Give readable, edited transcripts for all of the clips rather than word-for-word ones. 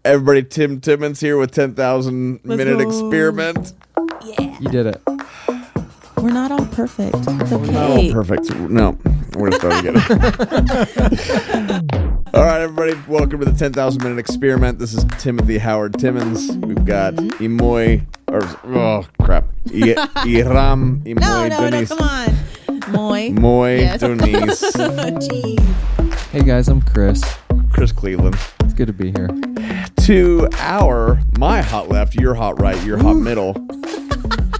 Everybody, Tim Timmons here with 10,000 Minute Experiment. Yeah. You did it. We're not all perfect. It's okay. We're not all perfect. No, we're going to start again. All right, everybody, welcome to the 10,000 Minute Experiment. This is Timothy Howard Timmons. We've got Imoy, Iram, Imoy, No, come on. Moy, Yes. Denise. Jeez. Hey guys, I'm Chris. Chris Cleveland. It's good to be here. To my hot left, your hot right, your hot middle.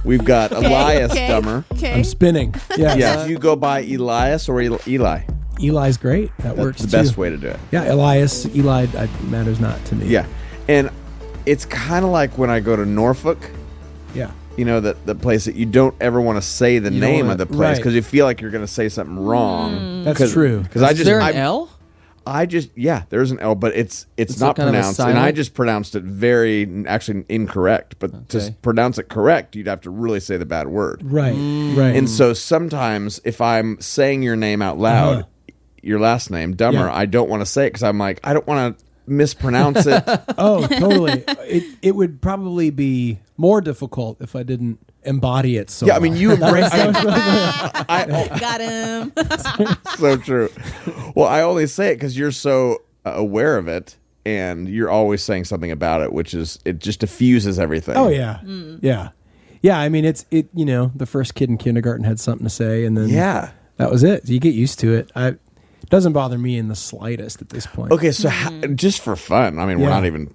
We've got Elias Dummer. Okay. I'm spinning. Yeah. Yeah, do you go by Elias or Eli? Eli's great. That That's works the too. best way to do it. Yeah, Elias, Eli matters not to me. Yeah, and it's kind of like when I go to Norfolk. Yeah. You know, the place that you don't ever want to say the name of the place because you feel like you're going to say something wrong. That's true. Because Is there an L? There's an L, but it's not kind of a pronounced, and silent? I just pronounced it actually incorrect. But to pronounce it correct, you'd have to really say the bad word. Right. Right. And so sometimes if I'm saying your name out loud, your last name, Dummer, I don't want to say it because I'm like, I don't want to mispronounce it. Oh, totally. It would probably be more difficult if I didn't embody it so Yeah, I mean, you embrace Got him. so true. Well, I only say it because you're so aware of it, and you're always saying something about it, which is it just diffuses everything. Oh yeah, yeah. I mean, you know, the first kid in kindergarten had something to say, and then that was it. You get used to it. It doesn't bother me in the slightest at this point. Okay, so just for fun, I mean, we're not even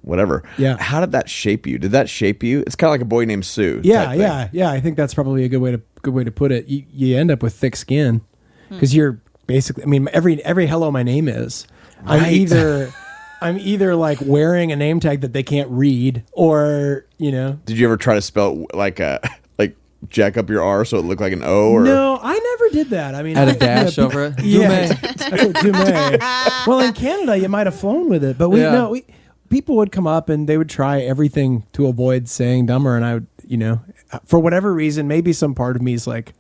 whatever. Yeah. How did that shape you? Did that shape you? It's kind of like a boy named Sue. Yeah. I think that's probably a good way to put it. You end up with thick skin because you're basically. I mean, every hello, my name is. Right. I'm either like wearing a name tag that they can't read, or Did you ever try to spell it like jack up your R so it looked like an O? Or? No, I never did that. I mean, Add a dash over it. Yeah, that's what Dumais. Well, in Canada, you might have flown with it, but people would come up and they would try everything to avoid saying Dummer, and I would, for whatever reason, maybe some part of me is like a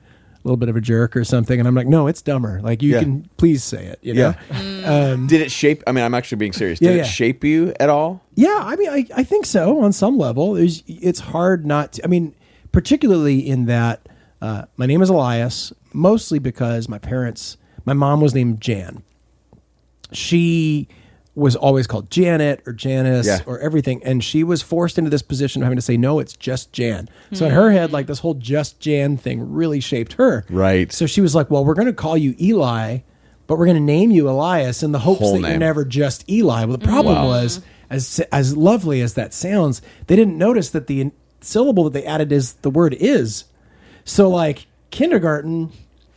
little bit of a jerk or something, and I'm like, no, it's Dummer. Like you can please say it. You know? Did it shape? I mean, I'm actually being serious. Did it shape you at all? Yeah, I mean, I think so on some level. It's hard not to. I mean, particularly in that my name is Elias, mostly because my mom was named Jan. She was always called Janet or Janice or everything, and she was forced into this position of having to say, no, it's just Jan. So in her head, like this whole just Jan thing really shaped her. Right. So she was like, well, we're going to call you Eli, but we're going to name you Elias in the hopes that you're never just Eli. Well, the problem was, as lovely as that sounds, they didn't notice that the syllable that they added is the word is. So like kindergarten,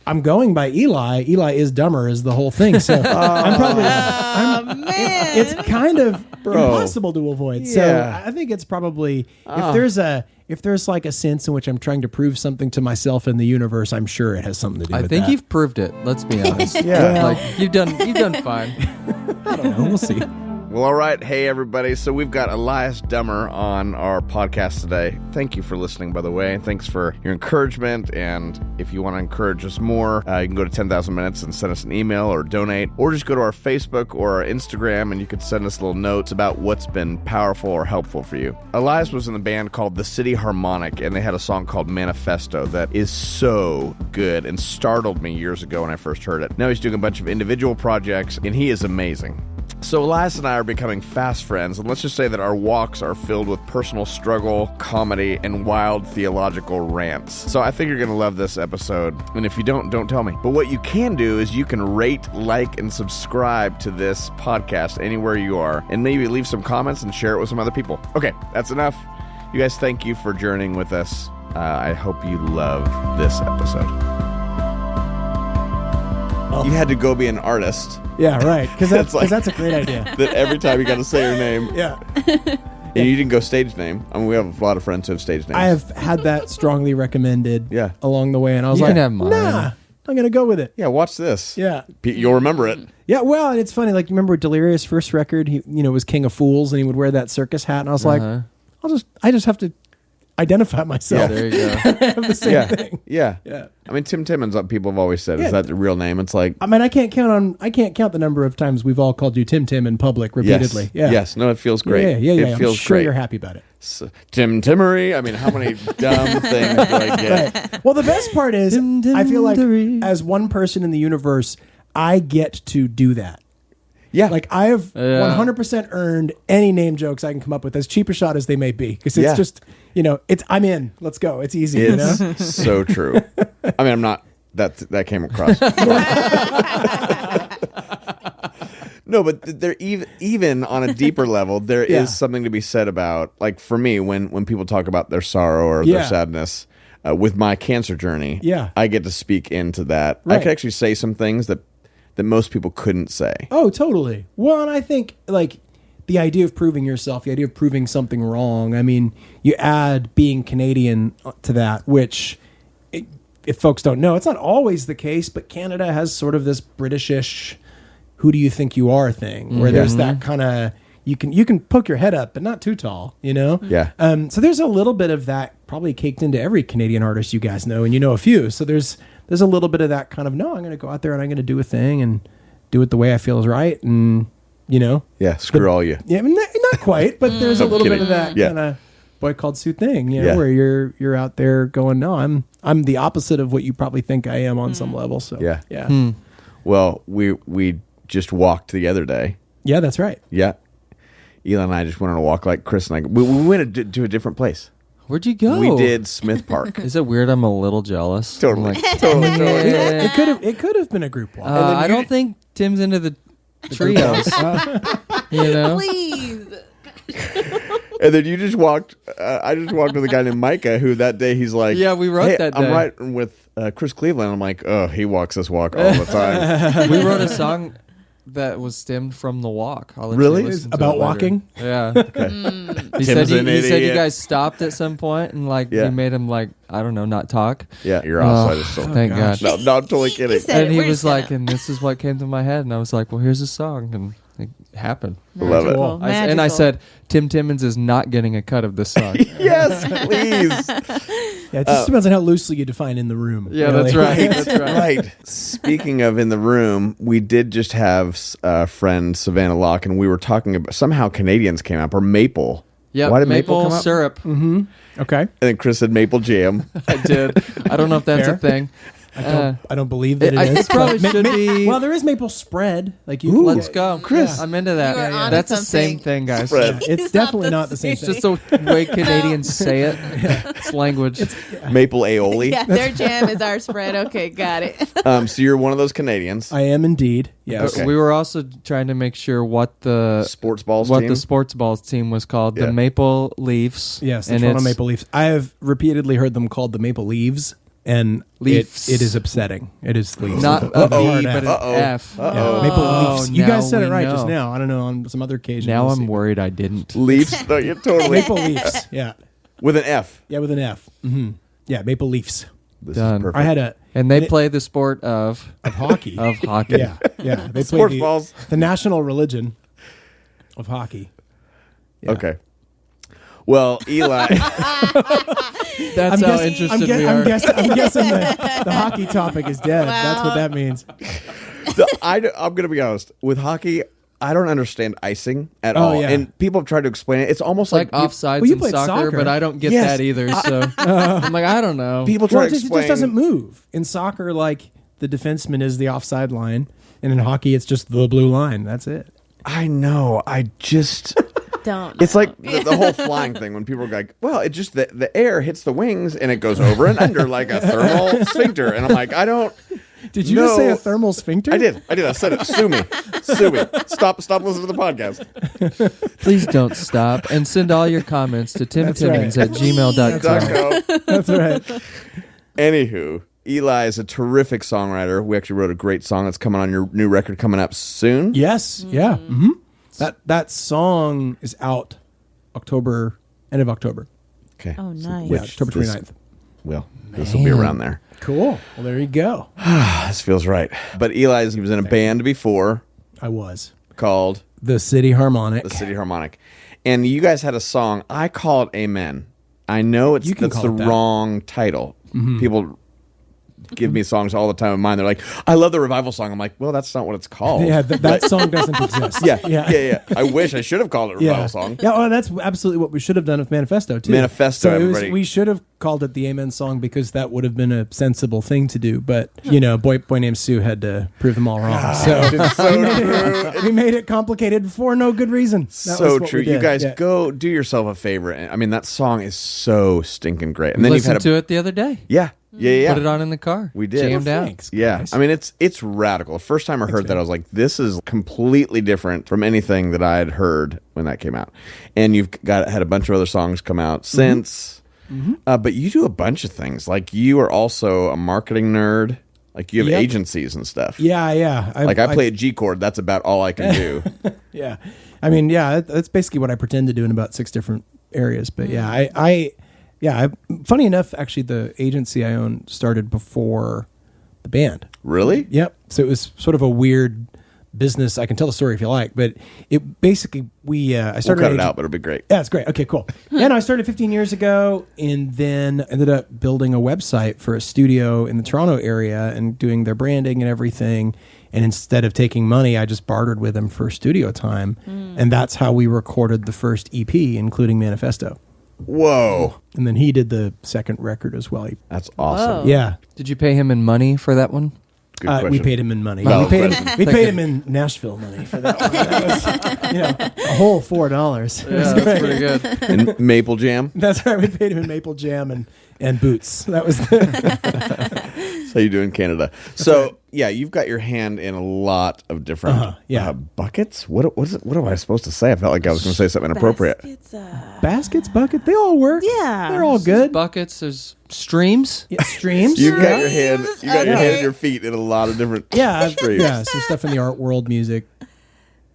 I'm going by Eli. Eli is Dummer is the whole thing. So I'm probably man. it's kind of impossible to avoid. So I think it's probably if there's like a sense in which I'm trying to prove something to myself in the universe, I'm sure it has something to do with that. I think you've proved it. Let's be honest. Like you've done fine. I don't know. We'll see. Well, all right. Hey, everybody. So we've got Elias Dummer on our podcast today. Thank you for listening, by the way. Thanks for your encouragement. And if you want to encourage us more, you can go to 10,000 Minutes and send us an email or donate, or just go to our Facebook or our Instagram and you could send us little notes about what's been powerful or helpful for you. Elias was in a band called the City Harmonic, and they had a song called Manifesto that is so good and startled me years ago when I first heard it. Now he's doing a bunch of individual projects, and he is amazing. So Elias and I are becoming fast friends, and let's just say that our walks are filled with personal struggle, comedy, and wild theological rants. So I think you're going to love this episode, and if you don't tell me. But what you can do is you can rate, like, and subscribe to this podcast anywhere you are, and maybe leave some comments and share it with some other people. Okay, that's enough. You guys, thank you for journeying with us. I hope you love this episode. You had to go be an artist. Yeah, right. Because that's a great idea. That every time you got to say your name. Yeah. And you didn't go stage name. I mean, we have a lot of friends who have stage names. I have had that strongly recommended along the way, and I was You like, can have mine. nah, I'm going to go with it. Yeah, watch this. Yeah. You'll remember it. Yeah, well, and it's funny, like, you remember Delirious' first record, he was King of Fools, and he would wear that circus hat, and I was like, I just have to identify myself. There you go. I have the same thing. Yeah. Yeah. I mean, Tim Timmons, people have always said, Yeah. is that the real name? It's like, I mean, I can't count the number of times we've all called you Tim in public repeatedly. yes. Yeah. Yes. No, it feels great. Yeah. It feels I'm sure great. you're happy about it. Tim Timmery. I mean, how many dumb things do I get? Right. Well, the best part is, I feel like as one person in the universe, I get to do that. Yeah. Like I have 100% earned any name jokes I can come up with, as cheap a shot as they may be, because it's just, I'm in. Let's go. It's easy. It's so true. I mean, I'm not. That came across. No, but there even on a deeper level, there is something to be said about, like, for me, when people talk about their sorrow or their sadness with my cancer journey. Yeah. I get to speak into that. Right. I could actually say some things that most people couldn't say. Oh, totally. Well, and I think like the idea of proving yourself, the idea of proving something wrong. I mean, you add being Canadian to that, which, if folks don't know, it's not always the case, but Canada has sort of this Britishish, who do you think you are thing, where there's that kind of, you can poke your head up, but not too tall, Yeah. So there's a little bit of that probably caked into every Canadian artist you guys know, and you know a few. So there's a little bit of that kind of, no, I'm going to go out there and I'm going to do a thing and do it the way I feel is right. And, Yeah, screw all you. yeah, I mean, not quite, but there's a I'm little bit kidding. of that Yeah. kind of boy called Sue thing, Yeah. where you're out there going, no, I'm the opposite of what you probably think I am on some level. So Yeah. yeah, Well, we just walked the other day. yeah, that's right. Yeah. Eli and I just went on a walk, like Chris and I. We went to a different place. Where'd you go? We did Smith Park. Is it weird? I'm a little jealous. Totally. I'm like, Totally. yeah. It could have been a group walk. I don't think Tim's into the trios. Please. And then you just walked. I just walked with a guy named Micah, who that day he's like, Yeah, we wrote hey, that I'm day. riding with Chris Cleveland. I'm like, oh, he walks this walk all the time. We wrote a song that was stemmed from the walk. I'll let Really? you listen to About it later. walking? Yeah. He Tim's said an he said you idiot. guys stopped at some point and like Yeah. we made him like, I don't know, not talk. Yeah, you're outside Oh, of still. thank God. No, I'm totally kidding. said- And he We're was just gonna- like, and this is what came to my head. And I was like, well, here's a song. And it happened. Love it. Magical. And I said, Tim Timmons is not getting a cut of this song. Yes, please. Yeah, it just depends on how loosely you define in the room. Yeah, really. that's right. That's right. Right. Speaking of in the room, we did just have a friend, Savannah Locke, and we were talking about somehow Canadians came up, or maple. Yeah, Why did maple come up? syrup. Okay. And then Chris said maple jam. I did. I don't know if that's Fair. a thing. I don't believe that it is. It probably but should be. well, there is maple spread. Like you. Let's go, Chris. I'm into that. You are onto That's the something. same thing, guys. Spread. It's definitely not the same It's thing. just the way Canadians say it. It's language. Maple aioli. Yeah, their jam is our spread. Okay, got it. So you're one of those Canadians. I am indeed. Yes. Okay. We were also trying to make sure what the Sports balls what team. the sports balls team was called. Yeah. The Maple Leafs. Yes, the and Toronto it's- Maple Leafs. I have repeatedly heard them called the Maple Leaves, and Leafs. it is upsetting. It is Leafs. Not with a hard V, but an F. F. Yeah, Maple Oh, Leafs. You now guys said it we right know. just now. I don't know on some other occasion. Now we'll I'm see. worried I didn't. Leafs. No, you're totally Maple Leafs. Yeah, with an F. yeah, with an F. Yeah, Maple Leafs. This Done. is perfect. I had a And they and it- play the sport of hockey. hockey. Yeah, yeah. They play Sports balls. the national religion of hockey. Yeah. Okay. Well, Eli. That's how guessing- interested we are. I'm guessing the hockey topic is dead. That's what that means. I'm going to be honest. With hockey, I don't understand icing at Oh, all. yeah. And people have tried to explain it. It's almost It's like like offsides Well, you in played soccer, soccer. but I don't get Yes. that either. So I'm like, I don't know. people try Well, to it explain. just doesn't move. In soccer, like the defenseman is the offside line, and in hockey, it's just the blue line. That's it. I know. I just. Don't. It's like the whole flying thing when people are like, well, it just the air hits the wings and it goes over and under like a thermal sphincter. And I'm like, I don't. Did you No. just say a thermal sphincter? I did. I said it. Sue me. Sue me. Stop listening to the podcast. Please don't stop. And send all your comments to timtimmons right. at gmail.com. Go. That's right. Anywho, Eli is a terrific songwriter. We actually wrote a great song that's coming on your new record coming up soon. Yes. Yeah. Mm-hmm. That song is out end of October. Okay. Oh, nice. Yeah, October 29th. Well, this will be around there. Cool. Well, there you go. This feels right. But he was in a band before I was. called The City Harmonic. the City Harmonic. And you guys had a song. I call it Amen. I know You can that's call the it that. wrong title. People give me songs all the time of mine. They're like, I love the revival song. I'm like, well, that's not what it's called. Yeah, that song doesn't exist. Yeah. I wish I should have called it revival song. Yeah, well, that's absolutely what we should have done with Manifesto, too. Manifesto, So everybody. we should have called it the Amen song because that would have been a sensible thing to do. But, boy named Sue had to prove them all wrong. So, It's so true. we made it complicated for no good reason. That So was what true. we did. You guys Yeah. go do yourself a favor. I mean, that song is so stinking great. And We then you've listened had to it the other day. yeah. Put it on in the car. We did. Jammed out. Thanks, Yeah, guys. I mean it's radical. The first time I heard that, I was like, "This is completely different from anything that I had heard when that came out." And you've had a bunch of other songs come out since, but you do a bunch of things. Like you are also a marketing nerd. Like you have Yep. agencies and stuff. Yeah. Like I play a G chord. That's about all I can do. Yeah. I mean, that's basically what I pretend to do in about 6 different areas. But funny enough, actually, the agency I own started before the band. Really? Yep. So it was sort of a weird business. I can tell the story if you like, but it basically I We'll started. cut an it out, agent- but it'll be great. Yeah, it's great. Okay, cool. And I started 15 years ago, and then ended up building a website for a studio in the Toronto area and doing their branding and everything. And instead of taking money, I just bartered with them for studio time, and that's how we recorded the first EP, including Manifesto. Whoa, And then he did the second record as well. that's awesome. Whoa. Yeah. Did you pay him in money for that one? Good We question. paid him in money. Valid We paid question. him in Nashville money for that one. That was, a whole $4. Yeah, that's pretty good. And Maple Jam. That's right. We paid him in maple jam and boots. That was That's how you do in Canada. So yeah, you've got your hand in a lot of different buckets. What am I supposed to say? I felt like I was going to say something inappropriate. Baskets, baskets, bucket. They all work. Yeah. They're all good. Buckets, there's streams. Yeah, streams. You've got your hand. You got your Okay. hand and your feet in a lot of different streams. Yeah, some stuff in the art world, music,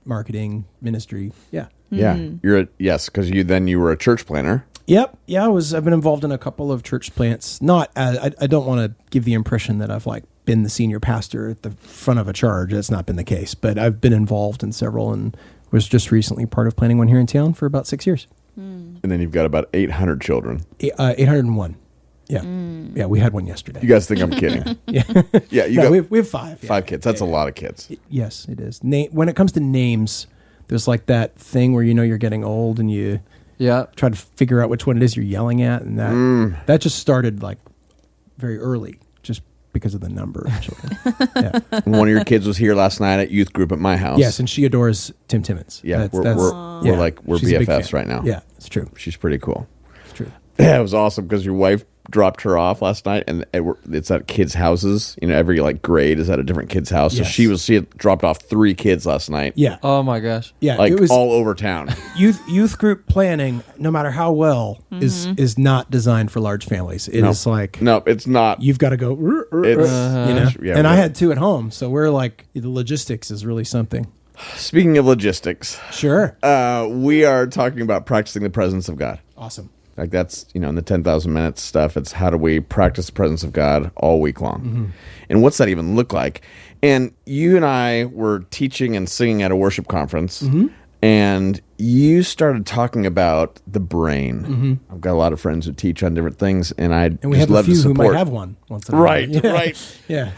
marketing, ministry. Yeah. Yeah, you're because you were a church planner. Yep. Yeah, I've been involved in a couple of church plants. Not I don't want to give the impression that I've been the senior pastor at the front of a charge. That's not been the case, but I've been involved in several and was just recently part of planning one here in town for about 6 years. And then you've got about 800 children. 801. Yeah. Yeah, we had one yesterday. You guys think I'm kidding? Yeah. Yeah, you No, got we have 5. Yeah. 5 kids. That's a lot of kids. Yes, it is. When it comes to names, there's that thing where you're getting old and you Yeah. try to figure out which one it is you're yelling at, and that just started very early, just because of the number of children. Yeah. One of your kids was here last night at youth group at my house. Yes, and she adores Tim Timmons. Yeah, we're she's a big BFFs fan. right now. Yeah, it's true. She's pretty cool. It's true. Yeah, it was awesome because your wife dropped her off last night, and it's at kids' houses. Every grade is at a different kid's house. So Yes. she had dropped off 3 kids last night. Yeah, Oh my gosh. yeah. It was all over town. youth group planning. No matter how well is not designed for large families. It is No, it's not. you've got to go. It's yeah, and I right. had 2 at home, so we're the logistics is really something. Speaking of logistics, Sure. we are talking about practicing the presence of God. Awesome. That's, in the 10,000 minutes stuff, it's how do we practice the presence of God all week long? And what's that even look like? And you and I were teaching and singing at a worship conference, and you started talking about the brain. I've got a lot of friends who teach on different things, and We have a love few to who support. might have one once in a while. Right, Yeah. right. Yeah.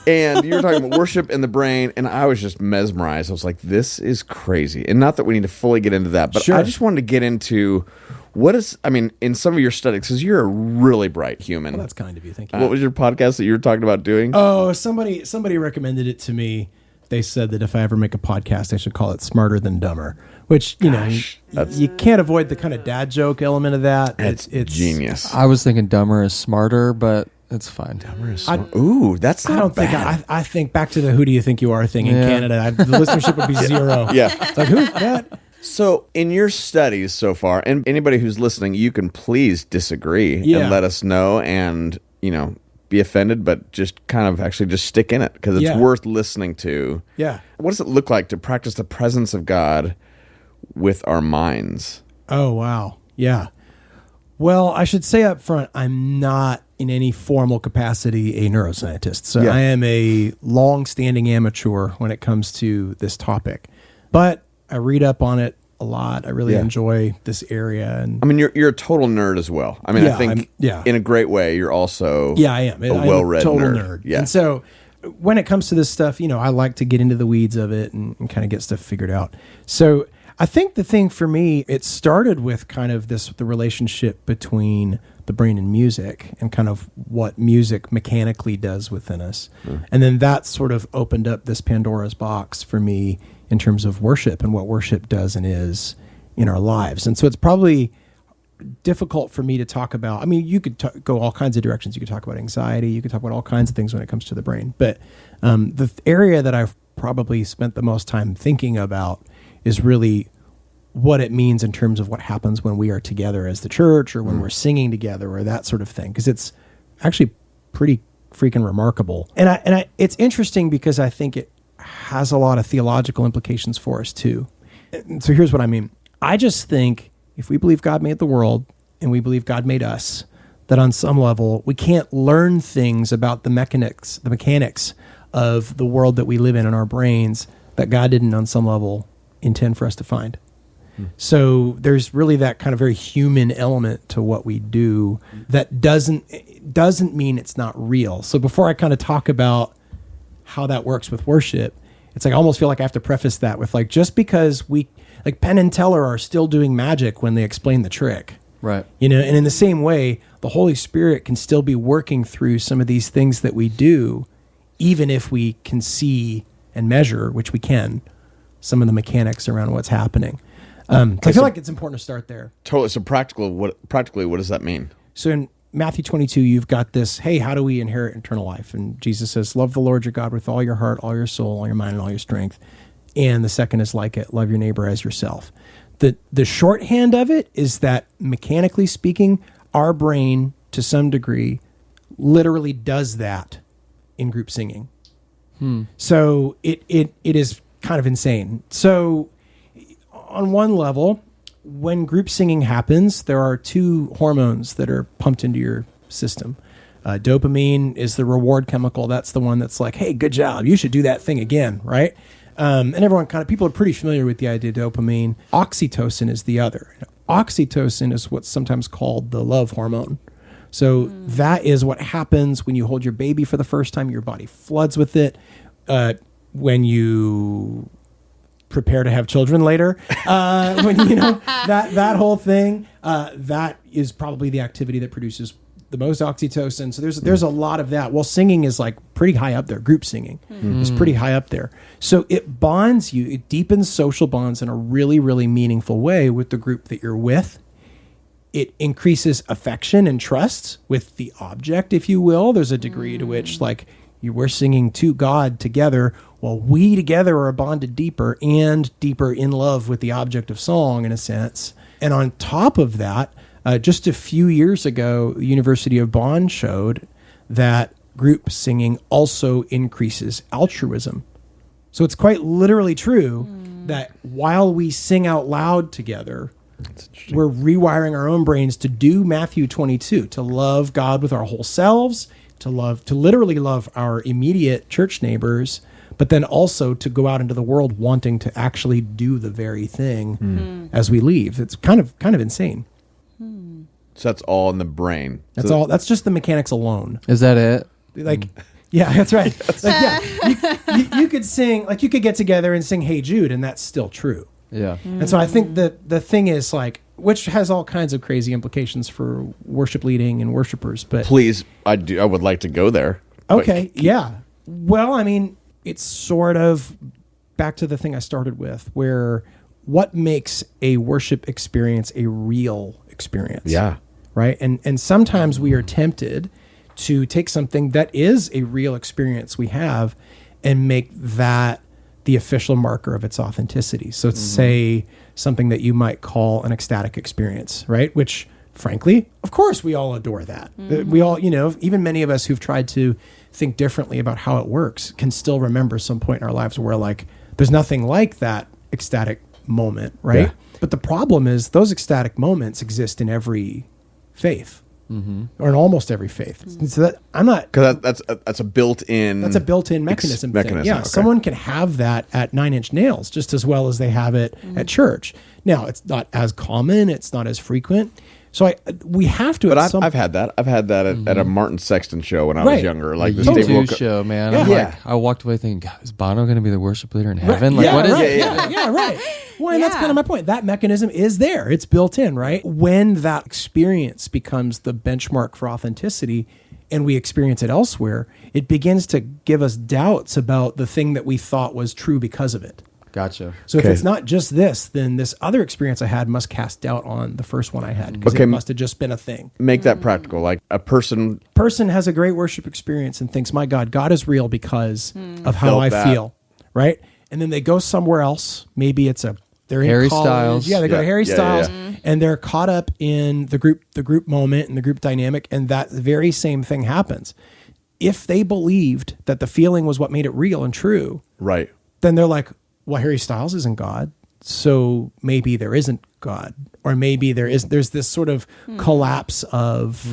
And you were talking about worship and the brain, and I was just mesmerized. I was like, this is crazy. And not that we need to fully get into that, but Sure. I just wanted to get into in some of your studies, because you're a really bright human. Well, that's kind of you. Thank you. What was your podcast that you were talking about doing? Oh, somebody recommended it to me. They said that if I ever make a podcast, I should call it Smarter Than Dumber, which, you can't avoid the kind of dad joke element of that. It's genius. I was thinking Dumber is smarter, but it's fine. Ooh, that's not I don't think bad. I think back to the "Who do you think you are" thing in Yeah. Canada. The listenership would be 0. Yeah. It's like, who's that? So, in your studies so far, and anybody who's listening, you can please disagree Yeah. and let us know, and be offended, but just kind of actually just stick in it, because it's Yeah. worth listening to. Yeah. What does it look like to practice the presence of God with our minds? Oh, wow. Yeah. Well, I should say up front, I'm not in any formal capacity a neuroscientist. So Yeah. I am a long-standing amateur when it comes to this topic. But I read up on it a lot. I really enjoy this area. And I mean, you're a total nerd as well. I mean, I think I'm in a great way, you're also I am a well-read total nerd. Yeah. And so when it comes to this stuff, I like to get into the weeds of it and kind of get stuff figured out. So I think the thing for me, it started with kind of the relationship between the brain and music and kind of what music mechanically does within us. And then that sort of opened up this Pandora's box for me in terms of worship and what worship does and is in our lives. And so it's probably difficult for me to talk about. I mean, you could go all kinds of directions. You could talk about anxiety. You could talk about all kinds of things when it comes to the brain. But the area that I've probably spent the most time thinking about is really what it means in terms of what happens when we are together as the church or when we're singing together or that sort of thing. Because it's actually pretty freaking remarkable. And it's interesting because I think it has a lot of theological implications for us too. And so here's what I mean. I just think if we believe God made the world and we believe God made us, that on some level we can't learn things about the mechanics of the world that we live in our brains that God didn't on some level intend for us to find. So there's really that kind of very human element to what we do that doesn't mean it's not real. So before I kind of talk about how that works with worship, it's like I almost feel like I have to preface that with like, just because Penn and Teller are still doing magic when they explain the trick. Right. And in the same way, the Holy Spirit can still be working through some of these things that we do, even if we can see and measure, which we can, some of the mechanics around what's happening. So I feel like it's important to start there. Totally. So practically, what does that mean? So in Matthew 22, you've got this, hey, how do we inherit eternal life? And Jesus says, love the Lord your God with all your heart, all your soul, all your mind, and all your strength. And the second is like it, love your neighbor as yourself. The shorthand of it is that, mechanically speaking, our brain, to some degree, literally does that in group singing. So it is kind of insane. So on one level, when group singing happens, there are two hormones that are pumped into your system. Dopamine is the reward chemical. That's the one that's like, hey, good job. You should do that thing again, right? And people are pretty familiar with the idea of dopamine. Oxytocin is the other. Oxytocin is what's sometimes called the love hormone. So that is what happens when you hold your baby for the first time. Your body floods with it. When you prepare to have children later, when that whole thing, that is probably the activity that produces the most oxytocin. So there's a lot of that. Well, singing is like pretty high up there. Group singing is pretty high up there. So it bonds you. It deepens social bonds in a really, really meaningful way with the group that you're with. It increases affection and trust with the object, if you will. There's a degree to which we're singing to God together. Well, we together are bonded deeper and deeper in love with the object of song, in a sense. And on top of that, just a few years ago, the University of Bonn showed that group singing also increases altruism. So it's quite literally true that while we sing out loud together, we're rewiring our own brains to do Matthew 22, to love God with our whole selves, to literally love our immediate church neighbors, but then also to go out into the world wanting to actually do the very thing as we leave. It's kind of insane. So that's all in the brain. That's all. That's just the mechanics alone. Is that it? Yeah, that's right. You could sing, you could get together and sing "Hey Jude," and that's still true. Yeah. And so I think that the thing is which has all kinds of crazy implications for worship leading and worshipers. But please, I would like to go there. Okay. Yeah. Well, I mean, it's sort of back to the thing I started with, where what makes a worship experience a real experience? Yeah. Right. And sometimes we are tempted to take something that is a real experience we have and make that the official marker of its authenticity. So say something that you might call an ecstatic experience, right? Which, frankly, of course, we all adore that. We all, even many of us who've tried to think differently about how it works can still remember some point in our lives where there's nothing like that ecstatic moment, right? Yeah. But the problem is those ecstatic moments exist in every faith. or in almost every faith. So that I'm not. Because that's a built-in. That's a built-in mechanism. Yeah, okay. someone can have that at 9 Inch Nails just as well as they have it at church. Now, it's not as common. It's not as frequent. So we have to. But I've had that. I've had that at a Martin Sexton show when I was younger. Like the U2 show, man. I walked away thinking, God, is Bono going to be the worship leader in heaven? Like, what is it? Yeah, right. Well, and that's kind of my point. That mechanism is there. It's built in, right? When that experience becomes the benchmark for authenticity and we experience it elsewhere, it begins to give us doubts about the thing that we thought was true because of it. Gotcha. So if it's not just this, then this other experience I had must cast doubt on the first one I had because it must have just been a thing. Make that practical. Like a person has a great worship experience and thinks, my God is real because of how I feel, right? And then they go somewhere else. Maybe they're Harry in college. Styles. Yeah, they go to Harry Styles, and they're caught up in the group moment and the group dynamic, and that very same thing happens. If they believed that the feeling was what made it real and true, right, then they're like, well, Harry Styles isn't God, so maybe there isn't God, or maybe there's this sort of collapse of,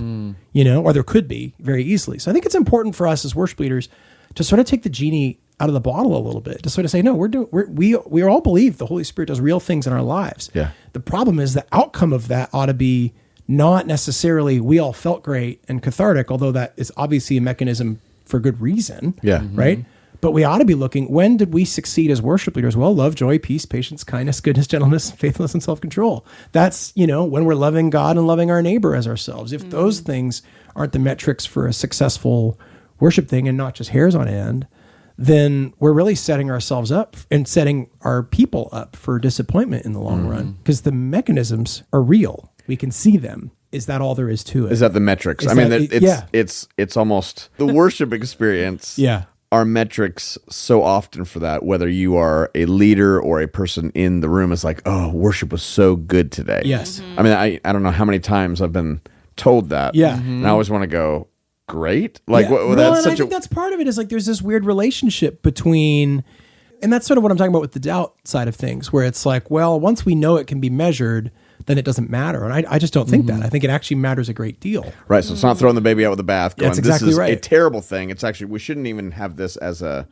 or there could be very easily. So I think it's important for us as worship leaders to sort of take the genie out of the bottle a little bit, to sort of say, no, we all believe the Holy Spirit does real things in our lives. Yeah. The problem is the outcome of that ought to be not necessarily we all felt great and cathartic, although that is obviously a mechanism for good reason. Yeah. Right. But we ought to be looking, when did we succeed as worship leaders? Well, love, joy, peace, patience, kindness, goodness, gentleness, faithfulness, and self-control. That's, when we're loving God and loving our neighbor as ourselves. If those things aren't the metrics for a successful worship thing and not just hairs on end, then we're really setting ourselves up and setting our people up for disappointment in the long run, because the mechanisms are real. We can see them. Is that all there is to it? Is that the metrics? It's almost the worship experience. Yeah. Are metrics so often for that, whether you are a leader or a person in the room, is like, oh, worship was so good today. Yes. I mean, I don't know how many times I've been told that. Yeah. And I always want to go, great. Like, I think that's part of it, is like there's this weird relationship between, and that's sort of what I'm talking about with the doubt side of things, where it's like, well, once we know it can be measured, then it doesn't matter. And I just don't think that. I think it actually matters a great deal. Right. So it's not throwing the baby out with the bath going, that's exactly this is right. a terrible thing. It's actually, we shouldn't even have this as a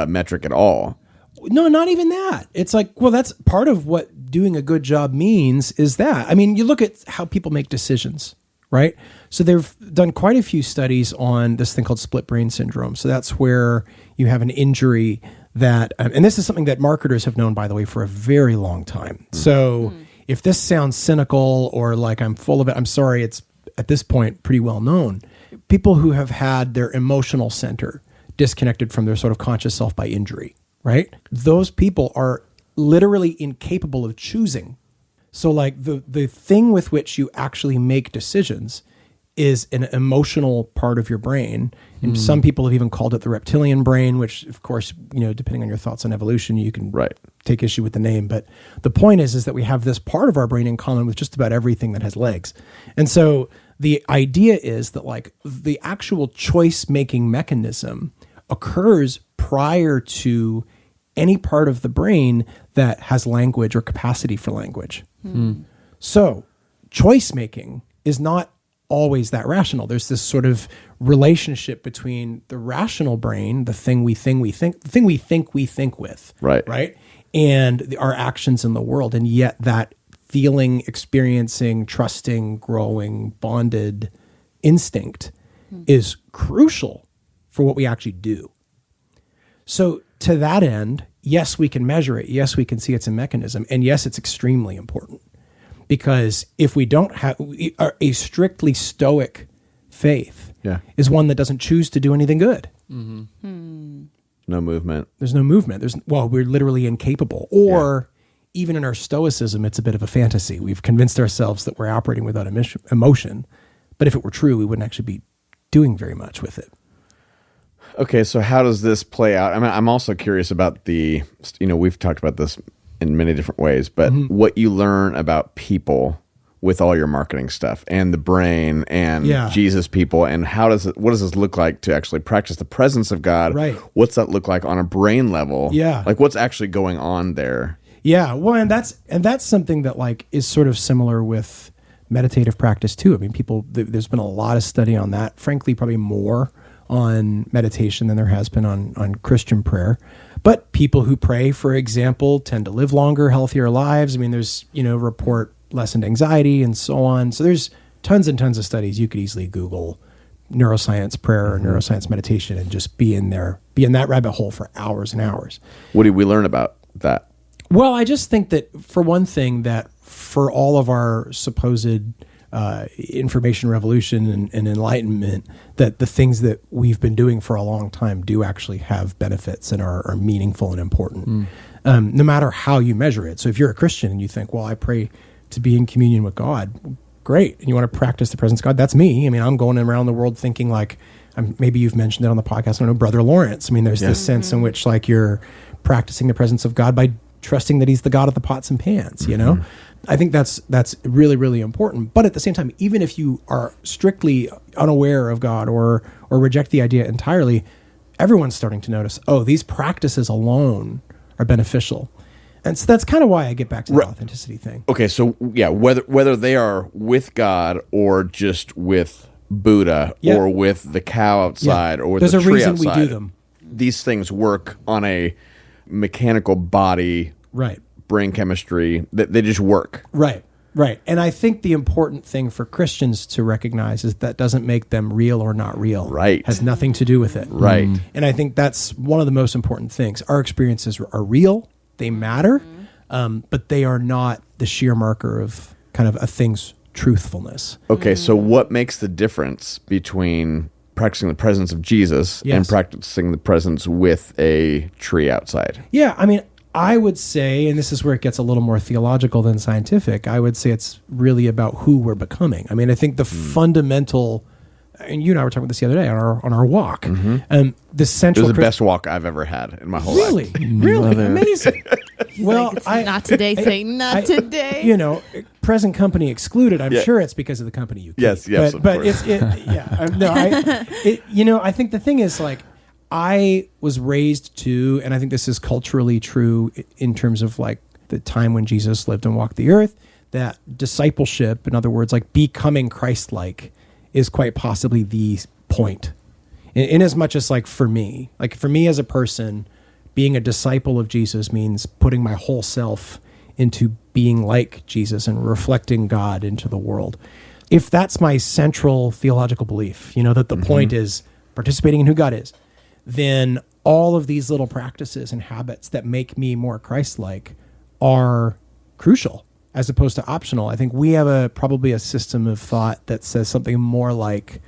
metric at all. No, not even that. It's like, well, that's part of what doing a good job means, is that. I mean, you look at how people make decisions, right? So they've done quite a few studies on this thing called split brain syndrome. So that's where you have an injury that, and this is something that marketers have known, by the way, for a very long time. So if this sounds cynical or like I'm full of it, I'm sorry, it's at this point pretty well known. People who have had their emotional center disconnected from their sort of conscious self by injury, right? Those people are literally incapable of choosing. So like the thing with which you actually make decisions is an emotional part of your brain. And some people have even called it the reptilian brain, which of course, depending on your thoughts on evolution, you can take issue with the name. But the point is that we have this part of our brain in common with just about everything that has legs. And so the idea is that like the actual choice-making mechanism occurs prior to any part of the brain that has language or capacity for language. So choice-making is not always that rational. There's this sort of relationship between the rational brain, the thing we think with, right, and our actions in the world, and yet that feeling, experiencing, trusting, growing, bonded instinct is crucial for what we actually do. So to that end, yes, we can measure it. Yes, we can see it's a mechanism, and yes, it's extremely important. Because if we don't have a strictly stoic faith, is one that doesn't choose to do anything good. No movement. There's no movement. We're literally incapable. Or even in our stoicism, it's a bit of a fantasy. We've convinced ourselves that we're operating without emotion. But if it were true, we wouldn't actually be doing very much with it. Okay, so how does this play out? I mean, I'm also curious about we've talked about this in many different ways, but what you learn about people with all your marketing stuff and the brain and Jesus people, and what does this look like to actually practice the presence of God? Right. What's that look like on a brain level? Yeah. Like what's actually going on there? Yeah. Well, and that's something that like is sort of similar with meditative practice too. I mean, there's been a lot of study on that. Frankly, probably more on meditation than there has been on Christian prayer. But people who pray, for example, tend to live longer, healthier lives. I mean, there's, report lessened anxiety and so on. So there's tons and tons of studies. You could easily Google neuroscience prayer or neuroscience meditation and just be in that rabbit hole for hours and hours. What did we learn about that? Well, I just think that, for one thing, that for all of our supposed information revolution and enlightenment, that the things that we've been doing for a long time do actually have benefits and are meaningful and important, no matter how you measure it. So if you're a Christian and you think, well, I pray to be in communion with God, great, and you want to practice the presence of God, that's me. I mean, I'm going around the world thinking like, maybe you've mentioned it on the podcast, I don't know, Brother Lawrence. I mean, there's this sense in which like you're practicing the presence of God by trusting that he's the God of the pots and pans, I think that's really, really important. But at the same time, even if you are strictly unaware of God or reject the idea entirely, everyone's starting to notice, these practices alone are beneficial. And so that's kind of why I get back to the authenticity thing. Okay, so yeah, whether they are with God or just with Buddha or with the cow outside or with There's the tree reason outside, we do them. These things work on a mechanical body, brain chemistry. They just work. Right. And I think the important thing for Christians to recognize is that doesn't make them real or not real. Right. Has nothing to do with it. Right. And I think that's one of the most important things. Our experiences are real. They matter, but they are not the sheer marker of kind of a thing's truthfulness. Okay, so what makes the difference between practicing the presence of Jesus and practicing the presence with a tree outside? Yeah, I mean, I would say, and this is where it gets a little more theological than scientific, I would say it's really about who we're becoming. I mean, I think the fundamental, and you and I were talking about this the other day on our walk, the central... It was the best walk I've ever had in my whole life. Really? Amazing. Well, not today, Satan, not today. Present company excluded. I'm sure it's because of the company you keep. Yes, but of course. I think the thing is, like, I was raised to, and I think this is culturally true in terms of like the time when Jesus lived and walked the earth, that discipleship, in other words, like becoming Christ-like, is quite possibly the point. In as much as like for me as a person, being a disciple of Jesus means putting my whole self into being like Jesus and reflecting God into the world. If that's my central theological belief, that the point is participating in who God is, then all of these little practices and habits that make me more Christ-like are crucial as opposed to optional. I think we have probably a system of thought that says something more like,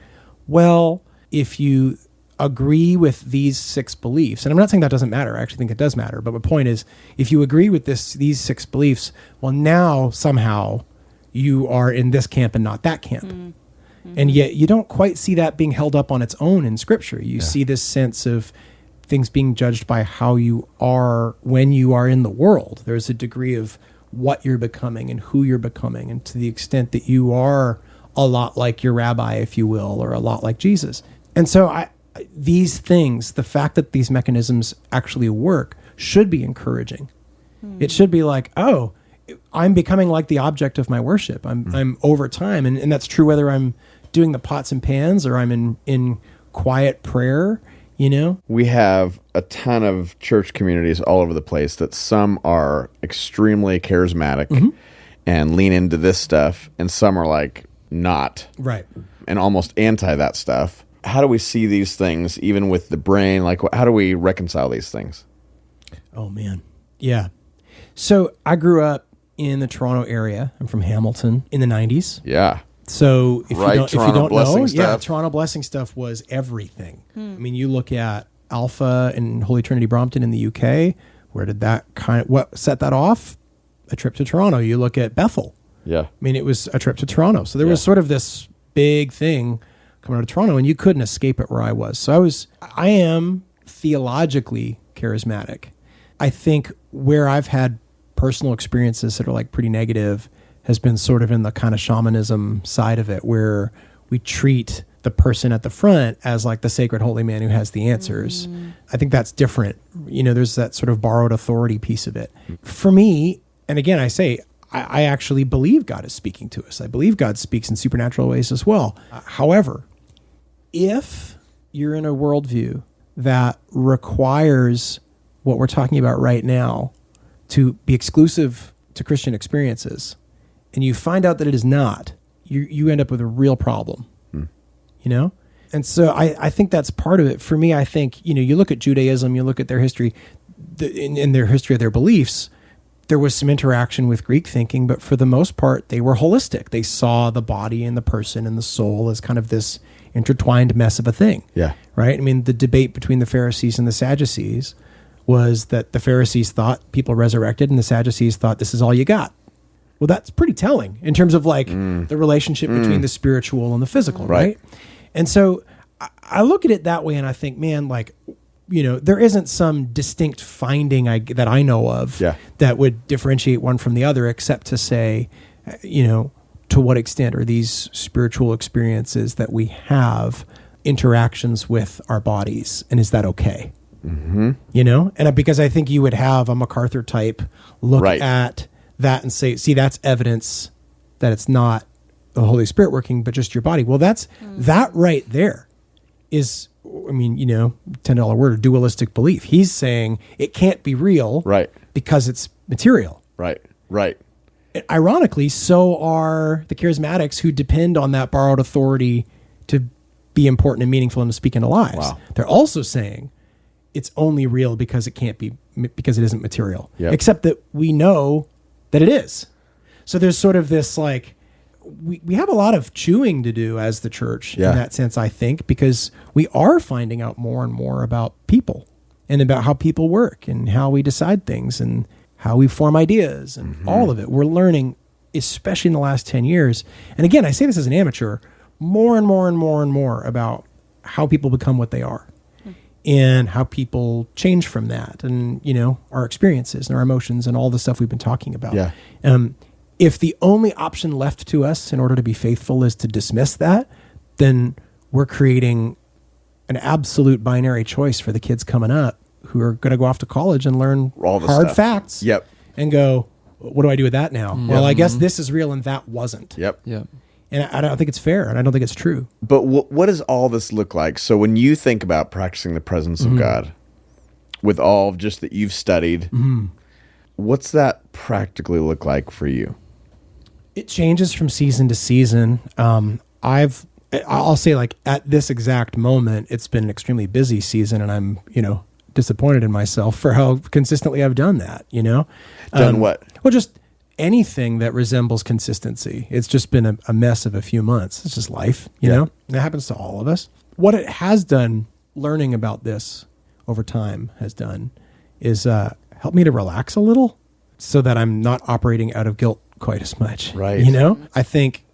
well, if you agree with these 6 beliefs, and I'm not saying that doesn't matter, I actually think it does matter, but my point is, if you agree with these 6 beliefs, well, now somehow you are in this camp and not that camp. And yet you don't quite see that being held up on its own in Scripture. You see this sense of things being judged by how you are when you are in the world. There's a degree of what you're becoming and who you're becoming, and to the extent that you are a lot like your rabbi, if you will, or a lot like Jesus. And so these things, the fact that these mechanisms actually work, should be encouraging. It should be like, I'm becoming like the object of my worship. I'm over time, and that's true whether I'm doing the pots and pans or I'm in quiet prayer, We have a ton of church communities all over the place that some are extremely charismatic and lean into this stuff, and some are like not. Right. And almost anti that stuff. How do we see these things, even with the brain? Like, how do we reconcile these things? Oh, man. Yeah. So I grew up in the Toronto area. I'm from Hamilton in the 90s. Yeah. So if you don't know, stuff. Toronto Blessing stuff was everything. I mean, you look at Alpha and Holy Trinity Brompton in the UK. Where did what set that off? A trip to Toronto. You look at Bethel. Yeah. I mean, it was a trip to Toronto. So there was sort of this big thing coming out of Toronto, and you couldn't escape it where I was. So I am theologically charismatic. I think where I've had personal experiences that are like pretty negative has been sort of in the kind of shamanism side of it, where we treat the person at the front as like the sacred holy man who has the answers. I think that's different. There's that sort of borrowed authority piece of it. For me, and again, I say, I actually believe God is speaking to us. I believe God speaks in supernatural ways as well. However, if you're in a worldview that requires what we're talking about right now to be exclusive to Christian experiences, and you find out that it is not, you end up with a real problem, you know? And so I think that's part of it. For me, I think, you look at Judaism, you look at their history, in their history of their beliefs, there was some interaction with Greek thinking, but for the most part, they were holistic. They saw the body and the person and the soul as kind of this intertwined mess of a thing. Yeah. Right? I mean, the debate between the Pharisees and the Sadducees was that the Pharisees thought people resurrected and the Sadducees thought this is all you got. Well, that's pretty telling in terms of the relationship between the spiritual and the physical, right? And so I look at it that way and I think, man, there isn't some distinct finding that I know of that would differentiate one from the other, except to say, to what extent are these spiritual experiences that we have interactions with our bodies, and is that okay? Mm-hmm. And because I think you would have a MacArthur type look at that and say, see, that's evidence that it's not the Holy Spirit working, but just your body. Well, that right there is, $10 word, dualistic belief. He's saying it can't be real because it's material. Right. And ironically, so are the charismatics who depend on that borrowed authority to be important and meaningful and to speak into lives. Wow. They're also saying it's only real because it isn't material. Yep. Except that we know that it is. So there's sort of this we have a lot of chewing to do as the church in that sense, I think, because we are finding out more and more about people and about how people work and how we decide things and how we form ideas and all of it. We're learning, especially in the last 10 years. And again, I say this as an amateur, more and more and more and more about how people become what they are and how people change from that and, our experiences and our emotions and all the stuff we've been talking about. Yeah. If the only option left to us in order to be faithful is to dismiss that, then we're creating an absolute binary choice for the kids coming up who are going to go off to college and learn hard facts. Yep. And go, what do I do with that now? Well, I guess this is real and that wasn't. Yep. And I don't think it's fair, and I don't think it's true. But what does all this look like? So when you think about practicing the presence of God, with all of just that you've studied, what's that practically look like for you? It changes from season to season. I'll say at this exact moment, it's been an extremely busy season, and I'm, disappointed in myself for how consistently I've done that, Done what? Well, just anything that resembles consistency. It's just been a mess of a few months. It's just life, you know? That happens to all of us. What it has done, learning about this over time has done, is help me to relax a little so that I'm not operating out of guilt quite as much. Right. I think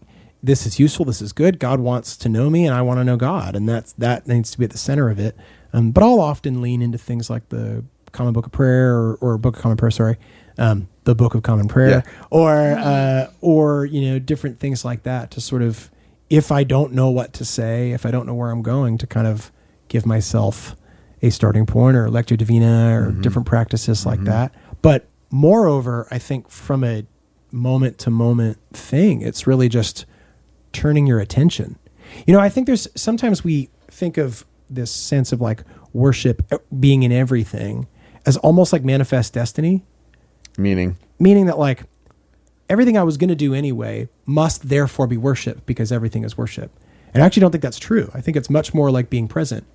this is useful. This is good. God wants to know me and I want to know God. And that needs to be at the center of it. But I'll often lean into things like the Common Book of Prayer or Book of Common Prayer, the Book of Common Prayer, or different things like that to sort of, if I don't know what to say, if I don't know where I'm going, to kind of give myself a starting point, or Lectio Divina, or different practices like that. But moreover, I think from a moment to moment thing, it's really just turning your attention. I think sometimes we think of this sense of worship being in everything as almost like manifest destiny. Meaning that everything I was going to do anyway must therefore be worship because everything is worship. And I actually don't think that's true. I think it's much more like being present.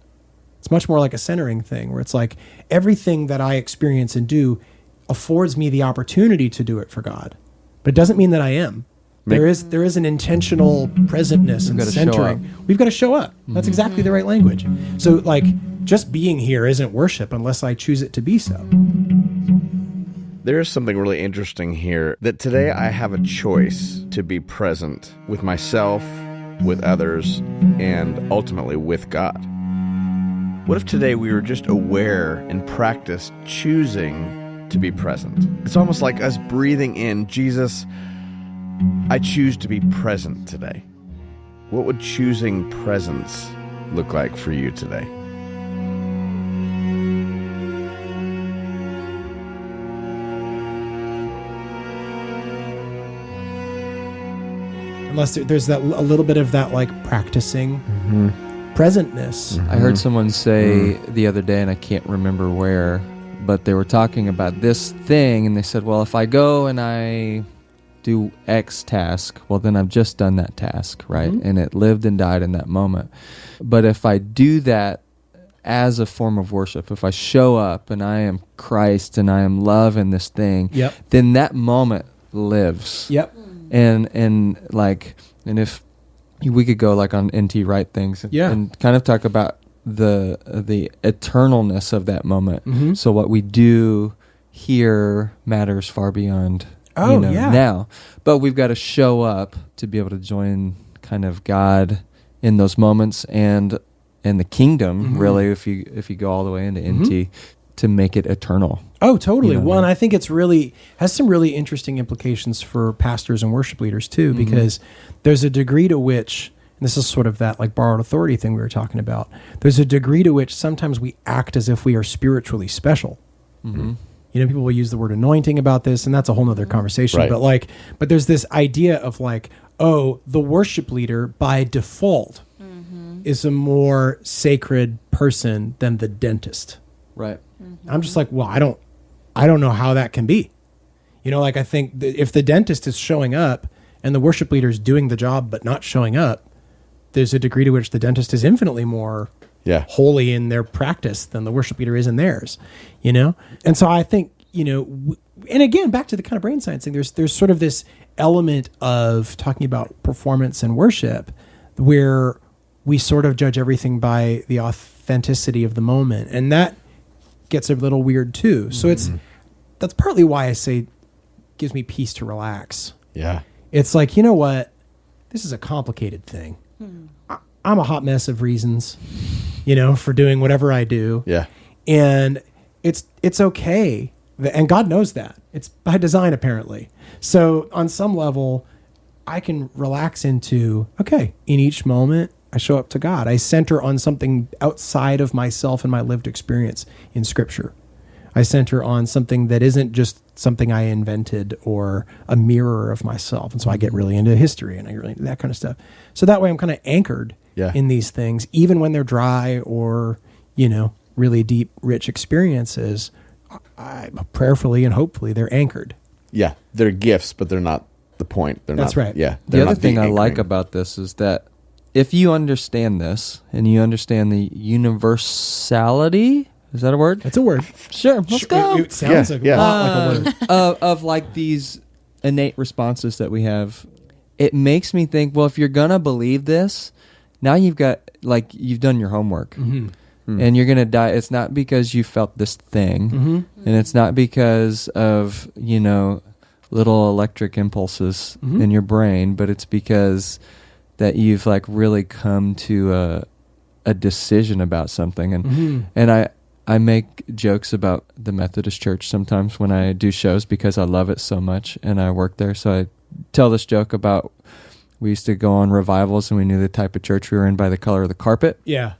It's much more like a centering thing where it's like everything that I experience and do affords me the opportunity to do it for God. But it doesn't mean that I am. There is an intentional presentness and centering. We've got to show up. That's exactly the right language. So just being here isn't worship unless I choose it to be so. There is something really interesting here, that today I have a choice to be present with myself, with others, and ultimately with God. What if today we were just aware and practiced choosing to be present? It's almost like us breathing in, Jesus, I choose to be present today. What would choosing presence look like for you today? unless there's a little bit of that like practicing presentness. I heard someone say the other day, and I can't remember where, but they were talking about this thing, and they said, well, if I go and I do X task, well, then I've just done that task, right? And it lived and died in that moment. But if I do that as a form of worship, if I show up and I am Christ and I am love in this thing, then that moment lives. And if we could go like on N.T. Wright things and kind of talk about the eternalness of that moment. So what we do here matters far beyond now. But we've got to show up to be able to join kind of God in those moments and the kingdom, really, if you go all the way into NT, to make it eternal. Oh, totally. Well, and I think it's has some really interesting implications for pastors and worship leaders too, because there's a degree to which, and this is sort of that like borrowed authority thing we were talking about, there's a degree to which sometimes we act as if we are spiritually special. People will use the word anointing about this, and that's a whole nother conversation. Right. But there's this idea of like, oh, the worship leader by default is a more sacred person than the dentist. Right. I'm just like, well, I don't know how that can be. I think if the dentist is showing up and the worship leader is doing the job but not showing up, there's a degree to which the dentist is infinitely more holy in their practice than the worship leader is in theirs, And so I think, and again, back to the kind of brain science thing, there's sort of this element of talking about performance and worship where we sort of judge everything by the authenticity of the moment. And that gets a little weird too. So that's partly why I say it gives me peace to relax. Yeah. It's like, you know what? This is a complicated thing. I'm a hot mess of reasons, for doing whatever I do. Yeah. And it's okay. And God knows that. It's by design, apparently. So on some level, I can relax into, okay, in each moment, I show up to God. I center on something outside of myself and my lived experience in Scripture. I center on something that isn't just something I invented or a mirror of myself. And so I get really into history and I get really into that kind of stuff. So that way I'm kind of anchored in these things, even when they're dry or, really deep, rich experiences. Prayerfully and hopefully they're anchored. Yeah, they're gifts, but they're not the point. That's right. Yeah. The other thing I like about this is that if you understand this and you understand the universality, is that a word? That's a word. Sure, let's go. It sounds like a lot like a word. Of like these innate responses that we have, it makes me think, well, if you're going to believe this, now you've done your homework. And you're going to die. It's not because you felt this thing. And it's not because of, little electric impulses in your brain, but it's because that you've like really come to a decision about something. And I make jokes about the Methodist Church sometimes when I do shows because I love it so much and I work there. So I tell this joke about we used to go on revivals and we knew the type of church we were in by the color of the carpet. Yeah.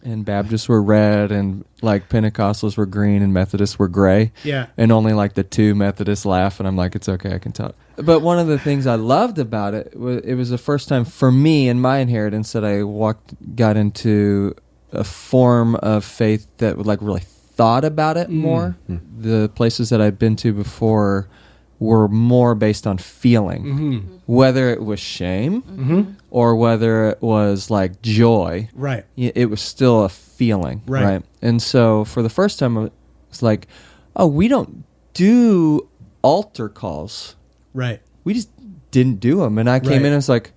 And Baptists were red and like Pentecostals were green and Methodists were gray. Yeah. And only like the two Methodists laugh and I'm like, it's okay, I can tell. But one of the things I loved about it was the first time for me in my inheritance that I got into a form of faith that like really thought about it more. The places that I'd been to before were more based on feeling, whether it was shame or whether it was like joy. Right. It was still a feeling. Right. And so for the first time, it's like, oh, we don't do altar calls. Right. We just didn't do them. And I came in and was like,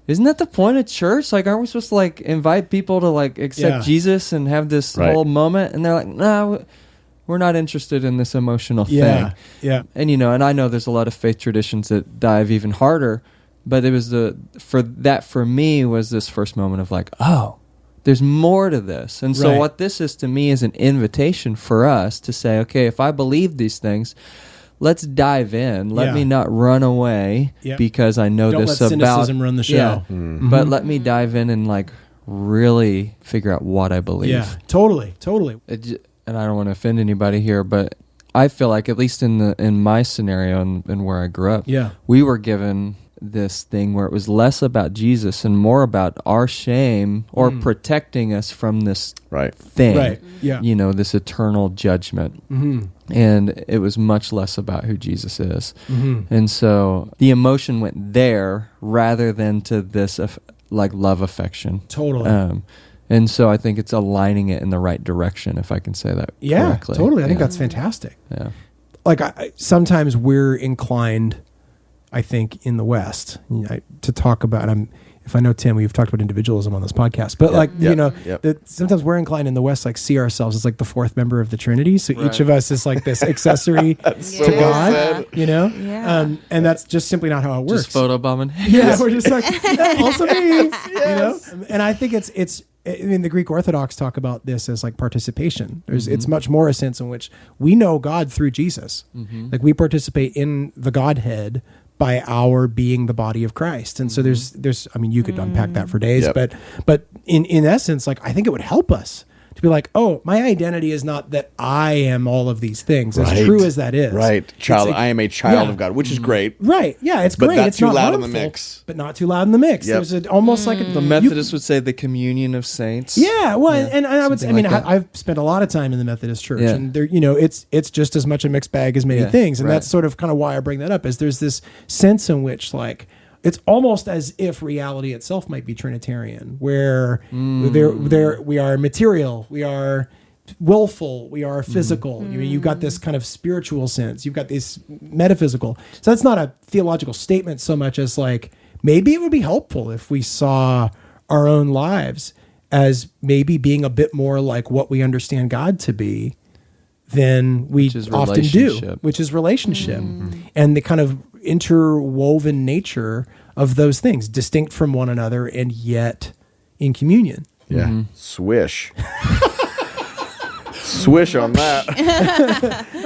isn't that the point of church? Like, aren't we supposed to like invite people to like accept Jesus and have this whole moment? And they're like, no, we're not interested in this emotional thing. Yeah. And and I know there's a lot of faith traditions that dive even harder, but it was for me was this first moment of like, oh, there's more to this. And so what this is to me is an invitation for us to say, okay, if I believe these things, let's dive in. Let me not run away because I know Don't this let about cynicism run the show. Yeah. But let me dive in and like really figure out what I believe. Yeah, totally. And I don't want to offend anybody here, but I feel like at least in my scenario and where I grew up, we were given this thing where it was less about Jesus and more about our shame or protecting us from this thing, Right. Yeah. This eternal judgment. And it was much less about who Jesus is. And so the emotion went there rather than to this love affection. Totally. And so I think it's aligning it in the right direction, if I can say that correctly. Totally. I think that's fantastic. Yeah. Like sometimes we're inclined, I think, in the West to talk about. If I know Tim, we've talked about individualism on this podcast, but that sometimes we're inclined in the West, see ourselves as the fourth member of the Trinity. So each of us is this accessory to God, and that's just simply not how it works. Just photobombing. Yeah, we're just also me, And I think it's. I mean, the Greek Orthodox talk about this as participation. It's much more a sense in which we know God through Jesus. We participate in the Godhead by our being the body of Christ. And so there's I mean, you could unpack that for days, but in essence, I think it would help us to be oh, my identity is not that I am all of these things, as true as that is. Right. I am a child of God, which is great. Right. Yeah, it's but great. Not it's too not loud harmful, in the mix. But not too loud in the mix. Yep. There's almost The Methodists would say the communion of saints. Yeah, well, and I would say, I've spent a lot of time in the Methodist Church, and there, it's just as much a mixed bag as many things, and that's sort of kind of why I bring that up. Is there's this sense in which it's almost as if reality itself might be Trinitarian, where there we are material, we are willful, we are physical. You've got this kind of spiritual sense, you've got this metaphysical. So that's not a theological statement so much as maybe it would be helpful if we saw our own lives as maybe being a bit more like what we understand God to be than we often do, which is relationship, and the kind of interwoven nature of those things, distinct from one another and yet in communion. Yeah. Swish. Swish on that.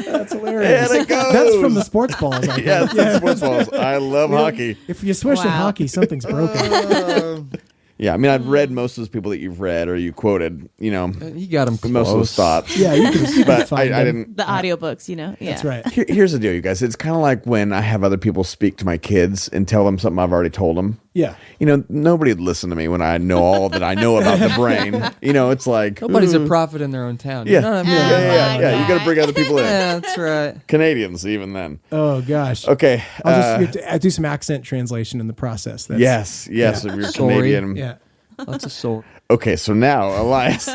That's hilarious. And it goes. That's from the sports balls. I think. Yes, the sports balls. I love hockey. If you swish in hockey, something's broken. Yeah, I mean, I've read most of those people that you've read or you quoted, You got them close. most of those thoughts. Yeah, you can But find I them. didn't. The audiobooks, Yeah. That's right. Here's the deal, you guys. It's kind of like when I have other people speak to my kids and tell them something I've already told them. Yeah. Nobody would listen to me when I know all that I know about the brain. It's Nobody's a prophet in their own town. Yeah. You know what I mean? Yeah. You got to bring other people in. Yeah, that's right. Canadians, even then. Oh, gosh. Okay. I'll just do some accent translation in the process. Yes. If you're Canadian. Yeah. Lots of soul. Okay, so now, Elias,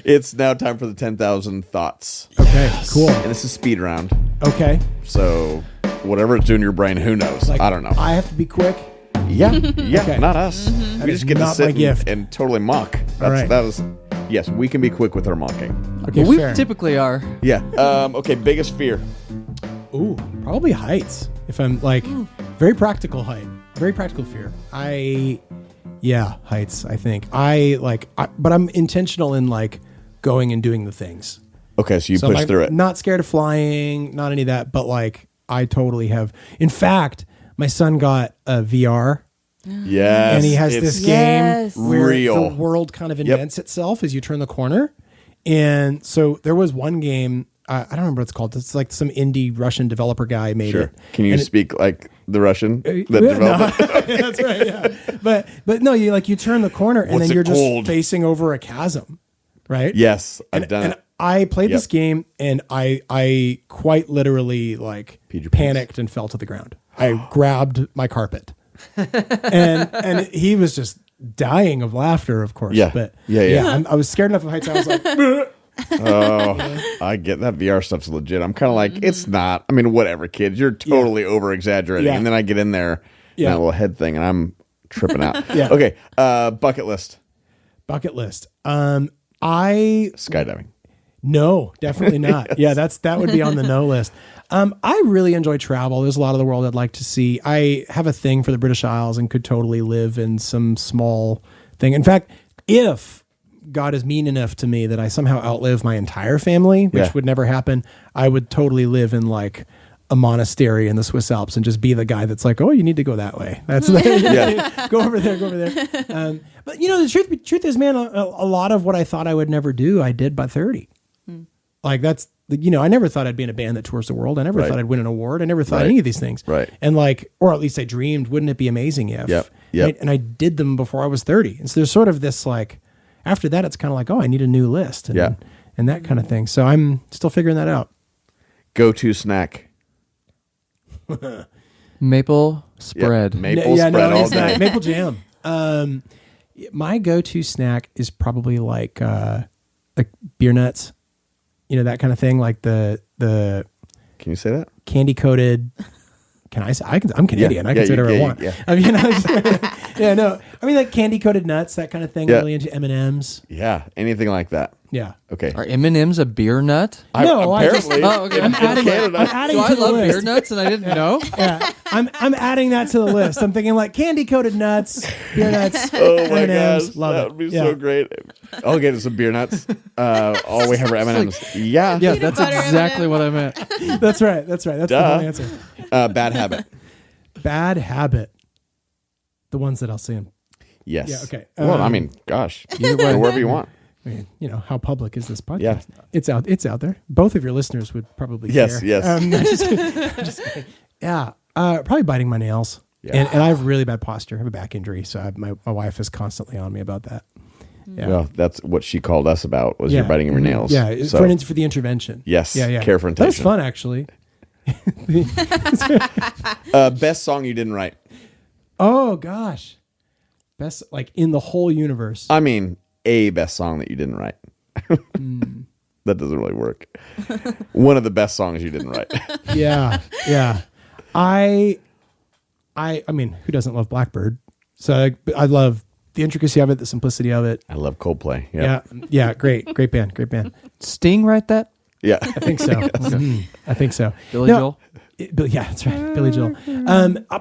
it's now time for the 10,000 thoughts. Okay, cool. And this is speed round. Okay. So whatever it's doing in your brain, who knows? I don't know. I have to be quick. Yeah, Okay. Not us. That We is just get to not my sit gift. and totally mock. All right. Yes, we can be quick with our mocking. Okay, We fair. typically are. Yeah. Okay, biggest fear. Ooh, probably heights. If I'm very practical height, very practical fear. Heights. I think but I'm intentional in going and doing the things. Okay, so you push I'm through it. Not scared of flying, not any of that. But I totally have. In fact, my son got a VR. Yes. And he has it's this game where real. the world kind of invents itself as you turn the corner. And so there was one game, I don't remember what it's called. It's some indie Russian developer guy made Sure. it. Can you speak like the Russian that No. developed it? That's right, yeah. But no, you turn the corner and What's then it you're called? just facing over a chasm, right? Yes, I've done and it. I played this Yep. game and I quite literally Peed your panicked and fell to the ground. I grabbed my carpet. and he was just dying of laughter, of course. Yeah. But Yeah. I was scared enough of heights. I was like, Oh, I get that VR stuff's legit. I'm kind of like, it's not. I mean, whatever, kids. You're totally over exaggerating. Yeah. And then I get in there, Yeah. that little head thing, and I'm tripping out. Yeah. Okay. Bucket list. bucket list. Skydiving. No, definitely not. Yeah, that would be on the no list. I really enjoy travel. There's a lot of the world I'd like to see. I have a thing for the British Isles and could totally live in some small thing. In fact, if God is mean enough to me that I somehow outlive my entire family, which would never happen, I would totally live in a monastery in the Swiss Alps and just be the guy that's like, oh, you need to go that way. That's go over there, go over there. But the truth is, man, a lot of what I thought I would never do, I did by 30. I never thought I'd be in a band that tours the world. I never thought I'd win an award. I never thought any of these things. Right. And or at least I dreamed, wouldn't it be amazing if? Yep. And I did them before I was 30. And so there's sort of this after that, it's kind of like, oh, I need a new list. And, and that kind of thing. So I'm still figuring that out. Go-to snack. Maple spread. Maple spread all day. Maple jam. My go-to snack is probably like beer nuts, that kind of thing. Like the Can you say that? candy coated. Can I say? I'm Canadian. I can say whatever I want. Yeah. I mean, like candy coated nuts, that kind of thing. Yeah. Really into M&Ms. Yeah, anything like that. Yeah. Okay. Are M&Ms a beer nut? Apparently. Okay. I'm adding So I to the love list. beer nuts and I didn't know. Yeah, I'm adding that to the list. I'm thinking like candy coated nuts, beer nuts. Oh my M&Ms. gosh, Love that it. would be so great. I'll get some beer nuts. All we have are M&Ms. Yeah. Yeah, Peanut that's butter exactly M&M. what I meant. That's right. That's the whole answer. Bad habit. Bad habit. The ones that I'll see them. Yes. Yeah, okay. Well, I mean, gosh, either way, wherever you want. I mean, how public is this podcast? Yeah. It's out there. Both of your listeners would probably Yes, care. yes. Just kidding. Yeah. Probably biting my nails. Yeah. And I have really bad posture. I have a back injury. So my wife is constantly on me about that. Yeah. Well, that's what she called us about, was you're biting your nails. Yeah. So, For the intervention. yes. Yeah. Care for That was intention. fun, actually. Best song you didn't write. Oh, gosh. Best, in the whole universe. I mean, a best song that you didn't write. That doesn't really work. One of the best songs you didn't write. Yeah. I mean, who doesn't love Blackbird? So I love the intricacy of it, the simplicity of it. I love Coldplay. Yeah. Great band. Sting write that? Yeah. I think so. I think so. Billy Joel? Yeah, that's right. Billy Joel.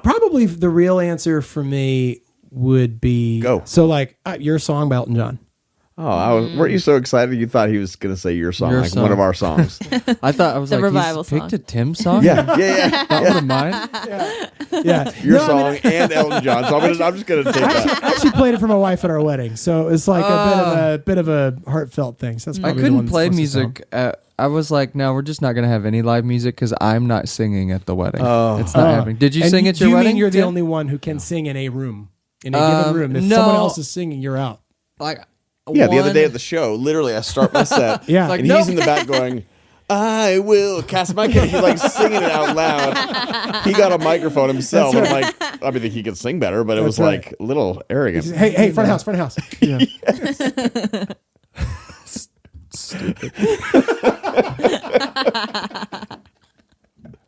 Probably the real answer for me would be Go. So your song by Elton John. Oh, weren't you so excited you thought he was going to say your song, Your like song. one of our songs? I thought I was The like, revival he's picked song. a Tim song? Yeah. Not one of mine? Yeah. Your song and Elton John. So I'm just going to take that. I actually played it for my wife at our wedding, so it's like a bit of a heartfelt thing. So that's I probably the one couldn't that's play closest to home. music. I was like, no, we're just not going to have any live music because I'm not singing at the wedding. It's not happening. Did you sing at your you wedding? mean you're the Tim? only one who can sing in a room, in a given room? If no. someone else is singing, you're out. Like, Yeah, the other day at the show, literally, I start my set, Yeah. and he's in the back going, I will cast my kid. He's like singing it out loud. He got a microphone himself. That's I'm like, I mean, he could sing better, but it was That's like a little arrogant. Hey, front of house. Yeah. stupid.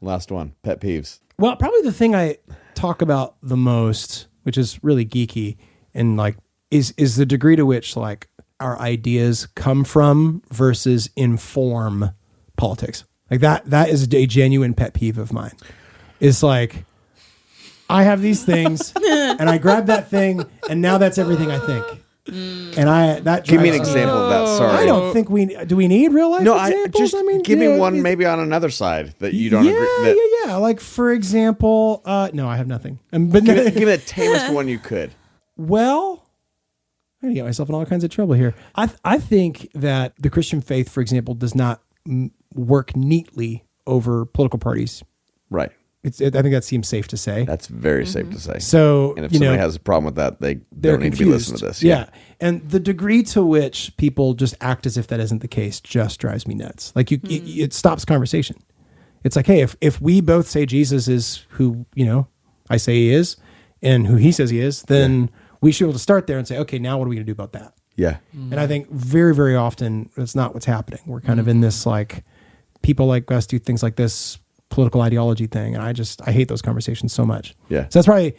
Last one, pet peeves. Well, probably the thing I talk about the most, which is really geeky, and is the degree to which our ideas come from versus inform politics. That is a genuine pet peeve of mine. It's like, I have these things and I grab that thing and now that's everything I think. And that Give me an drives example of that. Sorry. I don't think do we need real life No, examples? give me one it's- maybe on another side that you don't agree. Yeah. Like, for example, no, I have nothing. But Give me the tamest one you could. well, I'm going to get myself in all kinds of trouble here. I think that the Christian faith, for example, does not work neatly over political parties. Right. I think that seems safe to say. That's very safe to say. So, And if somebody has a problem with that, they they're don't need to be listening to this. Yeah. And the degree to which people just act as if that isn't the case just drives me nuts. Like it stops conversation. It's like, hey, if we both say Jesus is who, I say he is and who he says he is, then we should be able to start there and say, okay, now what are we going to do about that? Yeah. And I think very, very often that's not what's happening. We're kind of in this, people like us do things like this political ideology thing. And I hate those conversations so much. Yeah. So that's probably,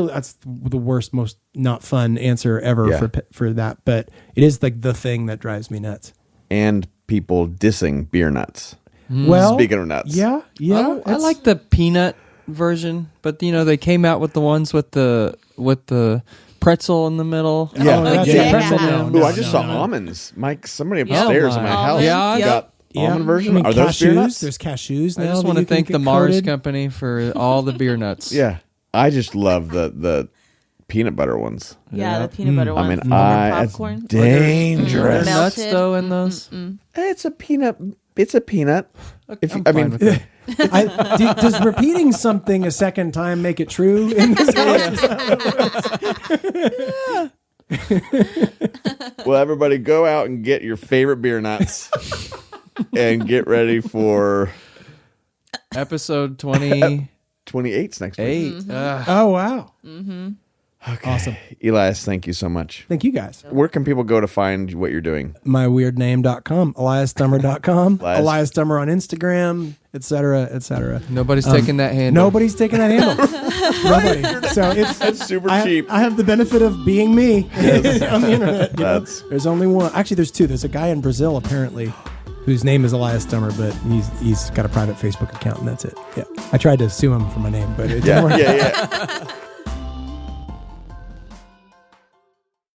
that's the worst, most not fun answer ever for that. But it is the thing that drives me nuts. And people dissing beer nuts. Well, Speaking of nuts. Yeah. I like the peanut version, but they came out with the ones with the pretzel in the middle. Yeah. that's Yeah. pretzel Yeah. now. Ooh, I just saw almonds. Somebody upstairs in my my. house Yeah, got almond version. I mean, Are those beer nuts? There's cashews now. I just that want to you can thank get the Mars coated. company for all the beer nuts. Yeah. I just love the peanut butter ones. Yeah, the peanut butter I ones. mean, Or it's popcorn. dangerous. Are there nuts Melted. though in those? It's a peanut. It's a peanut. I'm fine with it. Does repeating something a second time make it true in this house? Well, everybody go out and get your favorite beer nuts and get ready for Episode 20. 28's next week. 8. Oh, wow. Okay. Awesome. Elias, thank you so much. Thank you, guys. Where can people go to find what you're doing? MyWeirdName.com, EliasDummer.com, Elias Dummer on Instagram, etc., etc. Nobody's taking that handle. Nobody's taking that handle. Nobody. So That's super cheap. I have the benefit of being me on the internet. You know? That's- There's only one. Actually, there's two. There's a guy in Brazil, apparently, whose name is Elias Dummer, but he's got a private Facebook account, and that's it. Yeah. I tried to sue him for my name, but it didn't work. Yeah.